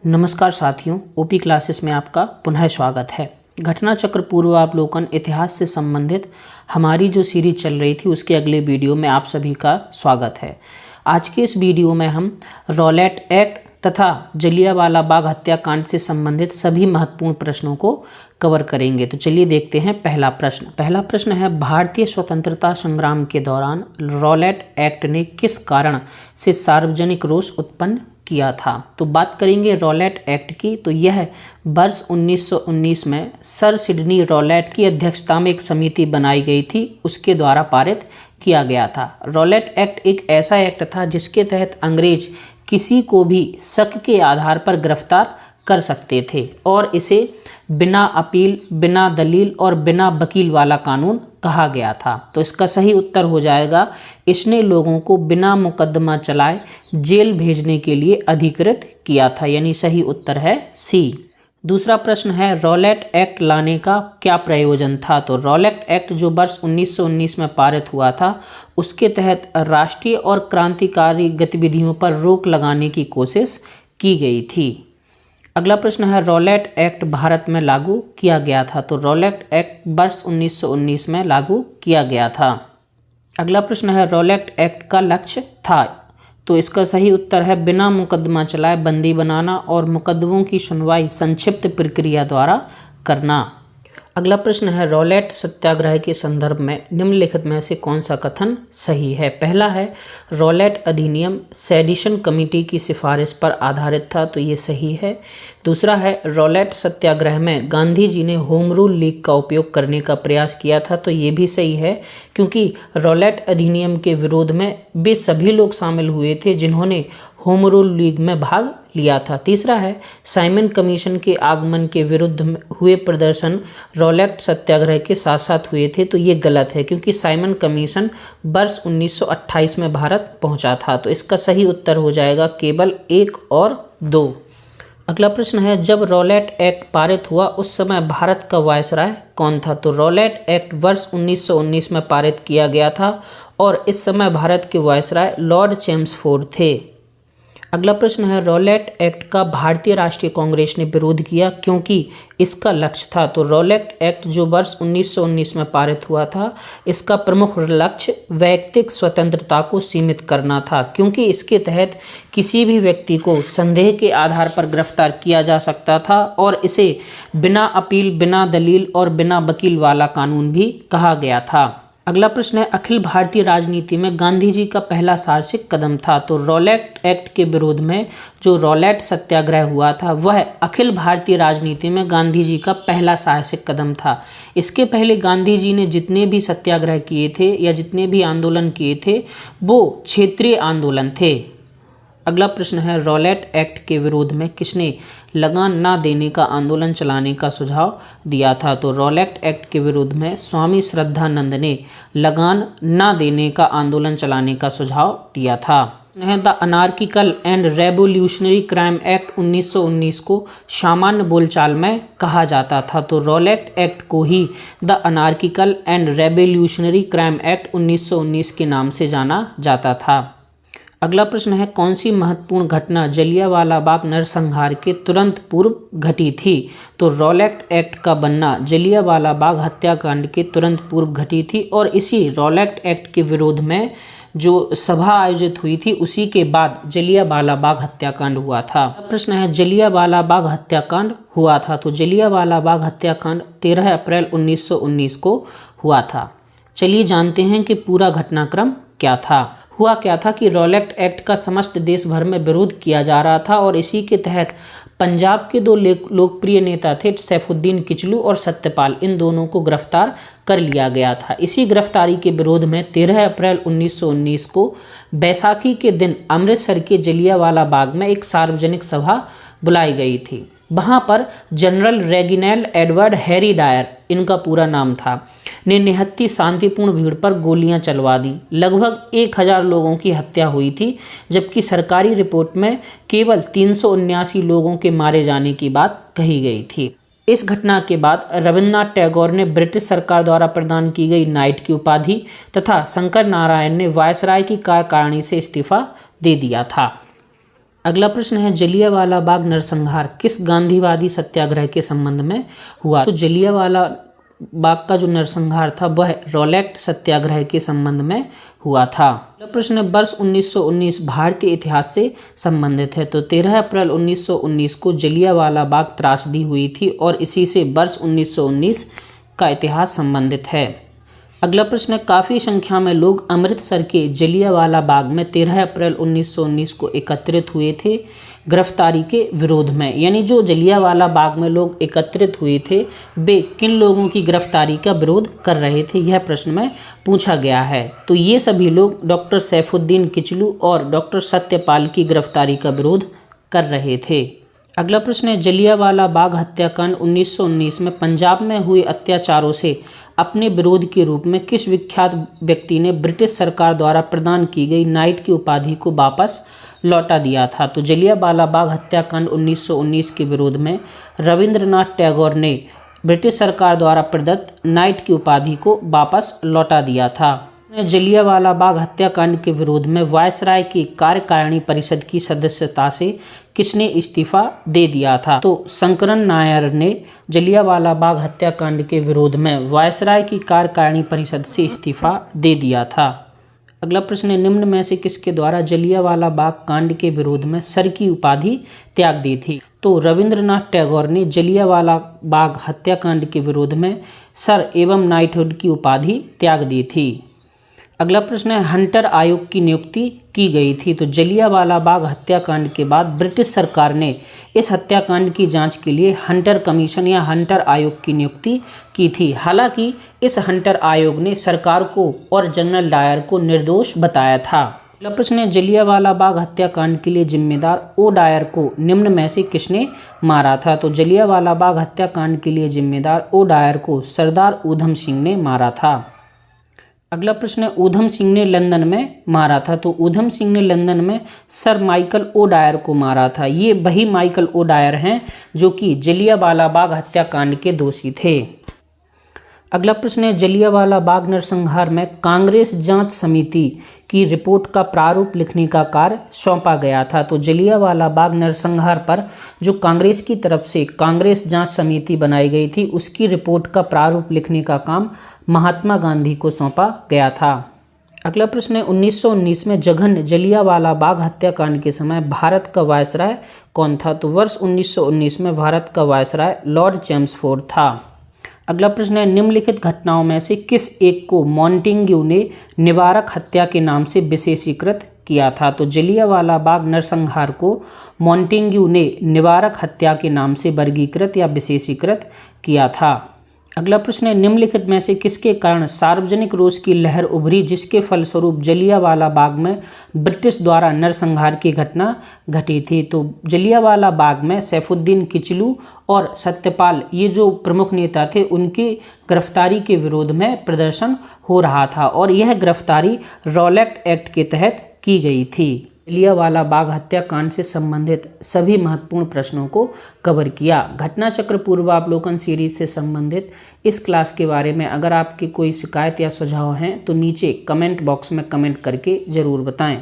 नमस्कार साथियों, OP classes में आपका पुनः स्वागत है। घटना चक्र पूर्वावलोकन इतिहास से संबंधित हमारी जो सीरीज चल रही थी उसके अगले वीडियो में आप सभी का स्वागत है। आज के इस वीडियो में हम रॉलेट एक्ट तथा जलियांवाला बाग हत्याकांड से संबंधित सभी महत्वपूर्ण प्रश्नों को कवर करेंगे। तो चलिए देखते हैं पहला प्रश्न है, भारतीय स्वतंत्रता संग्राम के दौरान रॉलेट एक्ट ने किस कारण से सार्वजनिक रोष उत्पन्न किया था। तो बात करेंगे रॉलेट एक्ट की, तो यह वर्ष 1919 में सर सिडनी रॉलेट की अध्यक्षता में एक समिति बनाई गई थी, उसके द्वारा पारित किया गया था। रॉलेट एक्ट एक ऐसा एक्ट था जिसके तहत अंग्रेज किसी को भी शक के आधार पर गिरफ्तार कर सकते थे और इसे बिना अपील, बिना दलील और बिना वकील वाला कानून कहा गया था। तो इसका सही उत्तर हो जाएगा, इसने लोगों को बिना मुकदमा चलाए जेल भेजने के लिए अधिकृत किया था, यानी सही उत्तर है सी। दूसरा प्रश्न है, रॉलेट एक्ट लाने का क्या प्रयोजन था। तो रॉलेट एक्ट जो वर्ष 1919 में पारित हुआ था उसके तहत राष्ट्रीय और क्रांतिकारी गतिविधियों पर रोक लगाने की कोशिश की गई थी। अगला प्रश्न है, रॉलेट एक्ट भारत में लागू किया गया था। तो रॉलेट एक्ट वर्ष 1919 में लागू किया गया था। अगला प्रश्न है, रॉलेट एक्ट का लक्ष्य था। तो इसका सही उत्तर है बिना मुकदमा चलाए बंदी बनाना और मुकदमों की सुनवाई संक्षिप्त प्रक्रिया द्वारा करना। अगला प्रश्न है, रॉलेट सत्याग्रह के संदर्भ में निम्नलिखित में से कौन सा कथन सही है। पहला है, रॉलेट अधिनियम सेडिशन कमेटी की सिफारिश पर आधारित था, तो ये सही है। दूसरा है, रॉलेट सत्याग्रह में गांधी जी ने होम रूल लीग का उपयोग करने का प्रयास किया था, तो ये भी सही है क्योंकि रॉलेट अधिनियम के विरोध में वे सभी लोग शामिल हुए थे जिन्होंने होम रूल लीग में भाग लिया था। तीसरा है, साइमन कमीशन के आगमन के विरुद्ध हुए प्रदर्शन रॉलेट सत्याग्रह के साथ साथ हुए थे, तो ये गलत है क्योंकि साइमन कमीशन वर्ष 1928 में भारत पहुंचा था। तो इसका सही उत्तर हो जाएगा केवल 1 और 2। अगला प्रश्न है, जब रॉलेट एक्ट पारित हुआ उस समय भारत का वायसराय कौन था। तो रॉलेट एक्ट वर्ष 1919 में पारित किया गया था और इस समय भारत के वायसराय लॉर्ड चेम्सफोर्ड थे। अगला प्रश्न है, रॉलेट एक्ट का भारतीय राष्ट्रीय कांग्रेस ने विरोध किया क्योंकि इसका लक्ष्य था। तो रॉलेट एक्ट जो वर्ष 1919 में पारित हुआ था इसका प्रमुख लक्ष्य वैयक्तिक स्वतंत्रता को सीमित करना था क्योंकि इसके तहत किसी भी व्यक्ति को संदेह के आधार पर गिरफ्तार किया जा सकता था और इसे बिना अपील, बिना दलील और बिना वकील वाला कानून भी कहा गया था। अगला प्रश्न है, अखिल भारतीय राजनीति में गांधी जी का पहला साहसिक कदम था। तो रॉलेट एक्ट के विरोध में जो रॉलेट सत्याग्रह हुआ था वह अखिल भारतीय राजनीति में गांधी जी का पहला साहसिक कदम था। इसके पहले गांधी जी ने जितने भी सत्याग्रह किए थे या जितने भी आंदोलन किए थे वो क्षेत्रीय आंदोलन थे। अगला प्रश्न है, रॉलेट एक्ट के विरोध में किसने लगान ना देने का आंदोलन चलाने का सुझाव दिया था। तो रॉलेट एक्ट के विरोध में स्वामी श्रद्धानंद ने लगान ना देने का आंदोलन चलाने का सुझाव दिया था। The Anarchical and Revolutionary Crime Act 1919 को सामान्य बोलचाल में कहा जाता था। तो रॉलेट एक्ट को ही the Anarchical and Revolutionary Crime Act 1919 के नाम से जाना जाता था। अगला प्रश्न है, कौन सी महत्वपूर्ण घटना जलियांवाला बाग नरसंहार के तुरंत पूर्व घटी थी। तो रॉलेट एक्ट का बनना जलियांवाला बाग हत्याकांड के तुरंत पूर्व घटी थी और इसी रॉलेट एक्ट के विरोध में जो सभा आयोजित हुई थी उसी के बाद जलियांवाला बाग हत्याकांड हुआ था। प्रश्न है, जलियांवाला बाग हत्याकांड हुआ था। तो जलियांवाला बाग हत्याकांड 13 अप्रैल 1919 को हुआ था। चलिए जानते हैं कि पूरा घटनाक्रम क्या था। हुआ क्या था कि रॉलेट एक्ट का समस्त देश भर में विरोध किया जा रहा था और इसी के तहत पंजाब के 2 लोकप्रिय नेता थे सैफुद्दीन किचलू और सत्यपाल, इन दोनों को गिरफ्तार कर लिया गया था। इसी गिरफ्तारी के विरोध में 13 अप्रैल 1919 को बैसाखी के दिन अमृतसर के जलियांवाला बाग में एक सार्वजनिक सभा बुलाई गई थी। वहाँ पर जनरल रेगिनेल्ड एडवर्ड हैरी डायर, इनका पूरा नाम था, ने निहत्थी शांतिपूर्ण भीड़ पर गोलियां चलवा दी। लगभग 1000 लोगों की हत्या हुई थी जबकि सरकारी रिपोर्ट में केवल 379 लोगों के मारे जाने की बात कही गई थी। इस घटना के बाद रविन्द्रनाथ टैगोर ने ब्रिटिश सरकार द्वारा प्रदान की गई नाइट की उपाधि तथा शंकर नारायण ने वायसराय की कार्यकारिणी से इस्तीफा दे दिया था। अगला प्रश्न है जलियांवाला बाग नरसंहार किस गांधीवादी सत्याग्रह के संबंध में हुआ। तो जलियांवाला बाग का जो नरसंहार था वह रॉलेट सत्याग्रह के संबंध में हुआ था। अगला प्रश्न है वर्ष 1919 भारतीय इतिहास से संबंधित है। तो 13 अप्रैल 1919 को जलियांवाला बाग त्रासदी हुई थी और इसी से वर्ष 1919 का इतिहास संबंधित है। अगला प्रश्न है काफ़ी संख्या में लोग अमृतसर के जलियांवाला बाग में 13 अप्रैल 1919 को एकत्रित हुए थे गिरफ्तारी के विरोध में। यानी जो जलियांवाला बाग में लोग एकत्रित हुए थे वे किन लोगों की गिरफ्तारी का विरोध कर रहे थे, यह प्रश्न में पूछा गया है। तो ये सभी लोग डॉक्टर सैफुद्दीन किचलू और डॉक्टर सत्यपाल की गिरफ्तारी का विरोध कर रहे थे। अगला प्रश्न है जलियांवाला बाग हत्याकांड 1919 में पंजाब में हुए अत्याचारों से अपने विरोध के रूप में किस विख्यात व्यक्ति ने ब्रिटिश सरकार द्वारा प्रदान की गई नाइट की उपाधि को वापस लौटा दिया था। तो जलियांवाला बाग हत्याकांड 1919 के विरोध में रविंद्रनाथ टैगोर ने ब्रिटिश सरकार द्वारा प्रदत्त नाइट की उपाधि को वापस लौटा दिया था। जलियांवाला बाग हत्याकांड के विरोध में वायसराय की कार्यकारिणी परिषद की सदस्यता से किसने इस्तीफा दे दिया था। तो शंकरन नायर ने जलियांवाला बाग हत्याकांड के विरोध में वायसराय की कार्यकारिणी परिषद से इस्तीफा दे दिया था। अगला प्रश्न है निम्न में से किसके द्वारा जलियांवाला बाग कांड के विरोध में सर की उपाधि त्याग दी थी। तो रविंद्रनाथ टैगोर ने जलियांवाला बाग हत्याकांड के विरोध में सर एवं नाइटहुड की उपाधि त्याग दी थी। अगला प्रश्न है हंटर आयोग की नियुक्ति की गई थी। तो जलियांवाला बाग हत्याकांड के बाद ब्रिटिश सरकार ने इस हत्याकांड की जांच के लिए हंटर कमीशन या हंटर आयोग की नियुक्ति की थी। हालांकि इस हंटर आयोग ने सरकार को और जनरल डायर को निर्दोष बताया था। अगला प्रश्न है जलियांवाला बाग हत्याकांड के लिए जिम्मेदार ओ डायर को निम्न में से किसने मारा था। तो जलियांवाला बाग हत्याकांड के लिए जिम्मेदार ओ डायर को सरदार ऊधम सिंह ने मारा था। अगला प्रश्न है ऊधम सिंह ने लंदन में मारा था। तो ऊधम सिंह ने लंदन में सर माइकल ओ डायर को मारा था। ये वही माइकल ओ डायर हैं जो कि जलियांवाला बाग हत्याकांड के दोषी थे। अगला प्रश्न है जलियांवाला बाग नरसंहार में कांग्रेस जांच समिति की रिपोर्ट का प्रारूप लिखने का कार्य सौंपा गया था। तो जलियांवाला बाग नरसंहार पर जो कांग्रेस की तरफ से कांग्रेस जांच समिति बनाई गई थी उसकी रिपोर्ट का प्रारूप लिखने का काम महात्मा गांधी को सौंपा गया था। अगला प्रश्न है 1919 में जघन्य जलियांवाला बाग हत्याकांड के समय भारत का वायसराय कौन था। तो वर्ष 1919 में भारत का वायसराय लॉर्ड चेम्सफोर्ड था। अगला प्रश्न है निम्नलिखित घटनाओं में से किस एक को मॉन्टेग्यू ने निवारक हत्या के नाम से विशेषीकृत किया था। तो जलियांवाला बाग नरसंहार को मॉन्टेग्यू ने निवारक हत्या के नाम से वर्गीकृत या विशेषीकृत किया था। अगला प्रश्न है निम्नलिखित में से किसके कारण सार्वजनिक रोष की लहर उभरी जिसके फलस्वरूप जलियांवाला बाग में ब्रिटिश द्वारा नरसंहार की घटना घटी थी। तो जलियांवाला बाग में सैफुद्दीन किचलू और सत्यपाल ये जो प्रमुख नेता थे उनकी गिरफ्तारी के विरोध में प्रदर्शन हो रहा था और यह गिरफ्तारी रॉलेट एक्ट के तहत की गई थी। जलियांवाला बाग हत्याकांड से संबंधित सभी महत्वपूर्ण प्रश्नों को कवर किया। घटना चक्र पूर्वावलोकन सीरीज से संबंधित इस क्लास के बारे में अगर आपकी कोई शिकायत या सुझाव हैं तो नीचे कमेंट बॉक्स में कमेंट करके ज़रूर बताएं।